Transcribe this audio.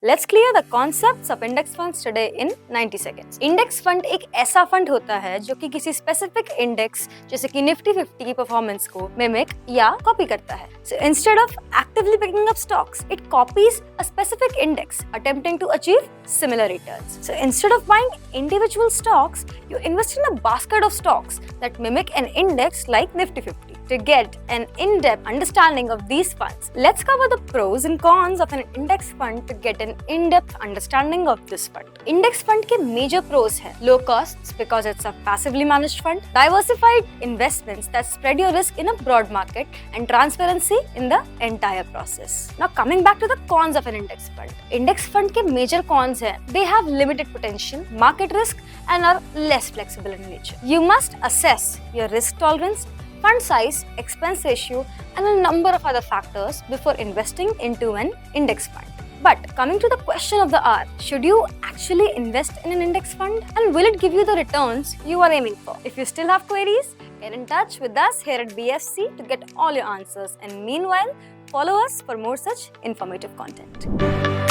Let's clear the concepts of index funds today in 90 seconds. Index fund एक ऐसा fund होता है जो कि किसी स्पेसिफिक इंडेक्स जैसे कि निफ्टी 50 की परफॉर्मेंस को मिमिक या कॉपी करता है. So instead of actively picking up stocks, it copies a specific index, attempting to achieve similar returns. So instead of buying individual stocks, you invest in a basket of stocks that mimic an index like Nifty 50. To get an in-depth understanding of these funds, let's cover the pros and cons of an index fund to get an in-depth understanding of this fund. Index fund के major pros हैं low costs because it's a passively managed fund, diversified investments that spread your risk in a broad market, and transparency in the entire process. Now coming back to the cons of an index fund. Index fund के major cons हैं they have limited potential, market risk, and are less flexible in nature. You must assess your risk tolerance, fund size, expense ratio, and a number of other factors before investing into an index fund. But coming to the question of the hour, should you actually invest in an index fund? And will it give you the returns you are aiming for? If you still have queries, get in touch with us here at BFC to get all your answers. And meanwhile, follow us for more such informative content.